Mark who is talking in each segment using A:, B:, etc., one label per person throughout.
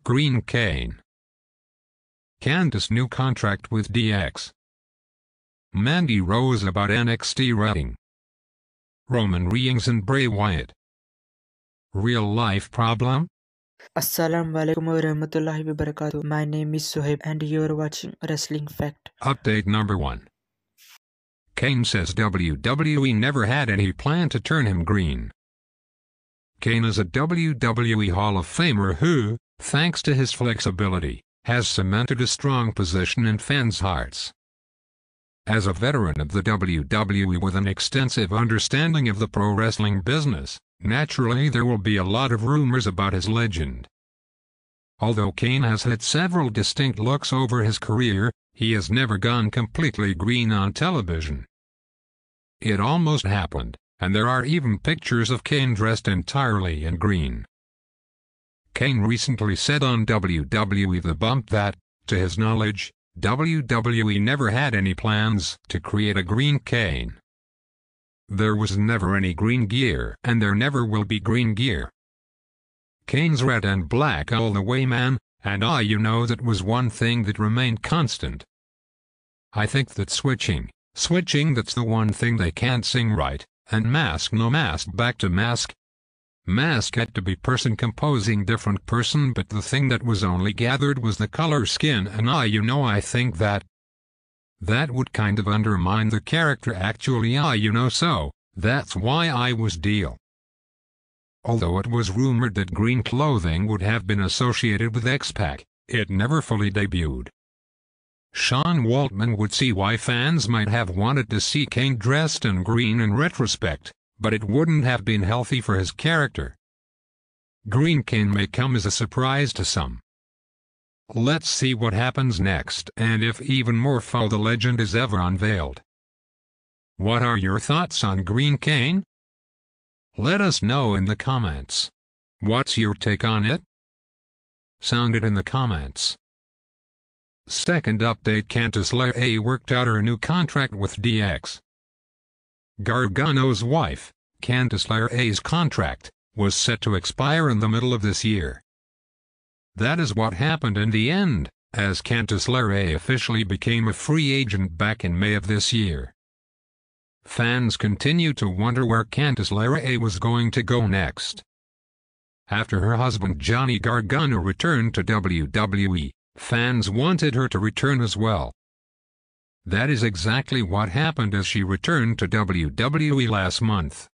A: Green Kane. Candice new contract with DX. Mandy Rose about NXT Reting. Roman Reings and Bray Wyatt. Real life problem?
B: Assalamualaikum warahmatullahi wabarakatuh. My name is Suhaib and you're watching Wrestling Fact.
A: Update number 1. Kane says WWE never had any plan to turn him green. Kane is a WWE Hall of Famer who, thanks to his flexibility, has cemented a strong position in fans' hearts. As a veteran of the WWE with an extensive understanding of the pro wrestling business, naturally there will be a lot of rumors about his legend. Although Kane has had several distinct looks over his career, he has never gone completely green on television. It almost happened, and there are even pictures of Kane dressed entirely in green. Kane recently said on WWE The Bump that, to his knowledge, WWE never had any plans to create a green Kane. There was never any green gear, and there never will be green gear. Kane's red and black all the way, man, and you know that was one thing that remained constant. I think that switching, that's the one thing they can't sing right, and mask no mask back to mask. Mask had to be person composing different person, but the thing that was only gathered was the color skin, and you know I think that would kind of undermine the character actually, you know, so that's why I was deal. Although it was rumored that green clothing would have been associated with X-Pac, it never fully debuted. Sean Waltman would see why fans might have wanted to see Kane dressed in green in retrospect, but it wouldn't have been healthy for his character. Green Kane may come as a surprise to some. Let's see what happens next, and if even more the legend is ever unveiled. What are your thoughts on Green Kane? Let us know in the comments. What's your take on it? Sound it in the comments. Second update, Candice Lerae worked out her new contract with DX. Gargano's wife, Candice Lerae's contract, was set to expire in the middle of this year. That is what happened in the end, as Candice Lerae officially became a free agent back in May of this year. Fans continue to wonder where Candice Lerae was going to go next. After her husband Johnny Gargano returned to WWE, fans wanted her to return as well. That is exactly what happened as she returned to WWE last month.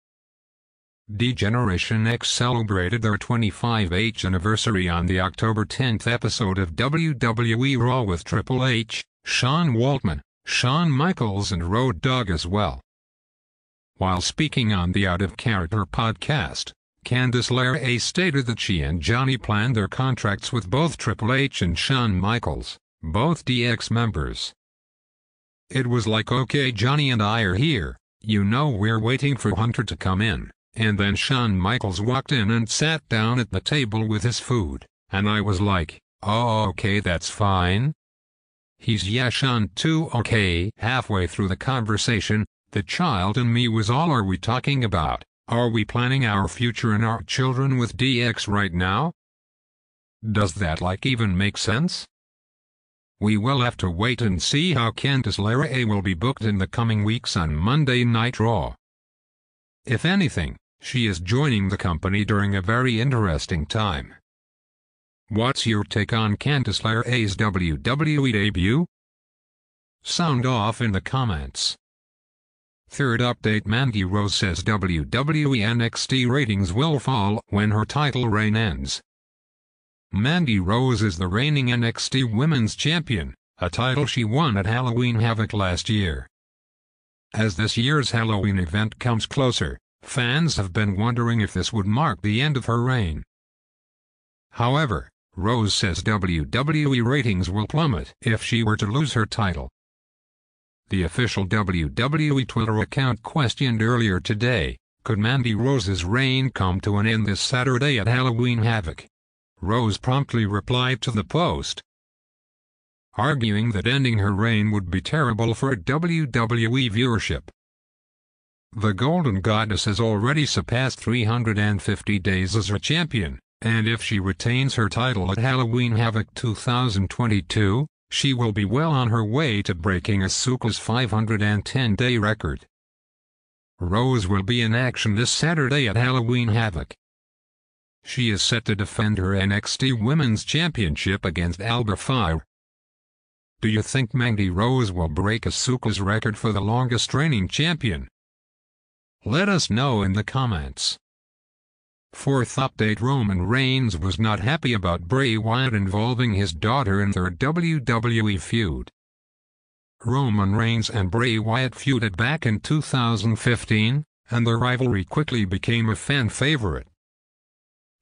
A: D-Generation X celebrated their 25th anniversary on the October 10th episode of WWE Raw with Triple H, Sean Waltman, Shawn Michaels and Road Dogg as well. While speaking on the Out of Character podcast, Candice Lerae stated that she and Johnny planned their contracts with both Triple H and Shawn Michaels, both DX members. It was like, okay, Johnny and I are here, you know, we're waiting for Hunter to come in, and then Shawn Michaels walked in and sat down at the table with his food, and I was like, oh okay, that's fine. He's yeah, Shawn too, okay. Halfway through the conversation, the child in me was all, are we talking about, are we planning our future and our children with DX right now? Does that even make sense? We will have to wait and see how Candice Lerae will be booked in the coming weeks on Monday Night Raw. If anything, she is joining the company during a very interesting time. What's your take on Candice Lerae's WWE debut? Sound off in the comments. Third update, Mandy Rose says WWE NXT ratings will fall when her title reign ends. Mandy Rose is the reigning NXT Women's Champion, a title she won at Halloween Havoc last year. As this year's Halloween event comes closer, fans have been wondering if this would mark the end of her reign. However, Rose says WWE ratings will plummet if she were to lose her title. The official WWE Twitter account questioned earlier today, could Mandy Rose's reign come to an end this Saturday at Halloween Havoc? Rose promptly replied to the post, arguing that ending her reign would be terrible for WWE viewership. The Golden Goddess has already surpassed 350 days as her champion, and if she retains her title at Halloween Havoc 2022, she will be well on her way to breaking Asuka's 510-day record. Rose will be in action this Saturday at Halloween Havoc. She is set to defend her NXT Women's Championship against Alba Fyre. Do you think Mandy Rose will break Asuka's record for the longest reigning champion? Let us know in the comments. Fourth update: Roman Reigns was not happy about Bray Wyatt involving his daughter in their WWE feud. Roman Reigns and Bray Wyatt feuded back in 2015, and the rivalry quickly became a fan favorite.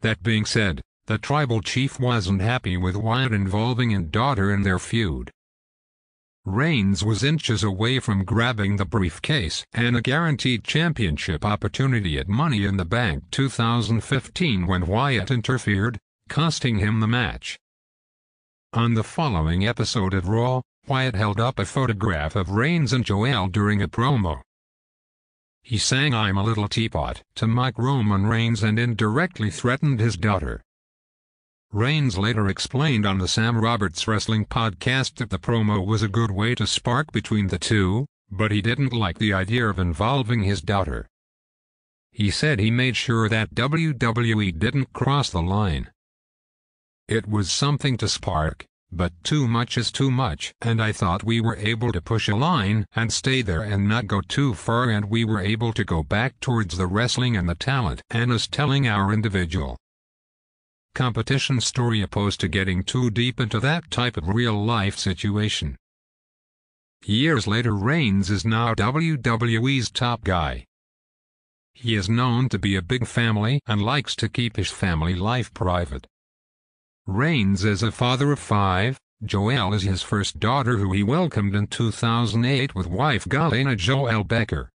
A: That being said, the tribal chief wasn't happy with Wyatt involving his daughter in their feud. Reigns was inches away from grabbing the briefcase and a guaranteed championship opportunity at Money in the Bank 2015 when Wyatt interfered, costing him the match. On the following episode of Raw, Wyatt held up a photograph of Reigns and Joelle during a promo. He sang "I'm a Little Teapot" to mock Roman Reigns and indirectly threatened his daughter. Reigns later explained on the Sam Roberts Wrestling podcast that the promo was a good way to spark between the two, but he didn't like the idea of involving his daughter. He said he made sure that WWE didn't cross the line. It was something to spark, but too much is too much, and I thought we were able to push a line and stay there and not go too far, and we were able to go back towards the wrestling and the talent and us telling our individual competition story opposed to getting too deep into that type of real-life situation. Years later, Reigns is now WWE's top guy. He is known to be a big family and likes to keep his family life private. Reigns is a father of 5, Joelle is his first daughter who he welcomed in 2008 with wife Galena Joelle Becker.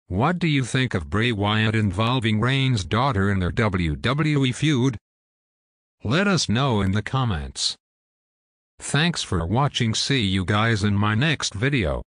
A: What do you think of Bray Wyatt involving Reigns' daughter in their WWE feud? Let us know in the comments. Thanks for watching. See you guys in my next video.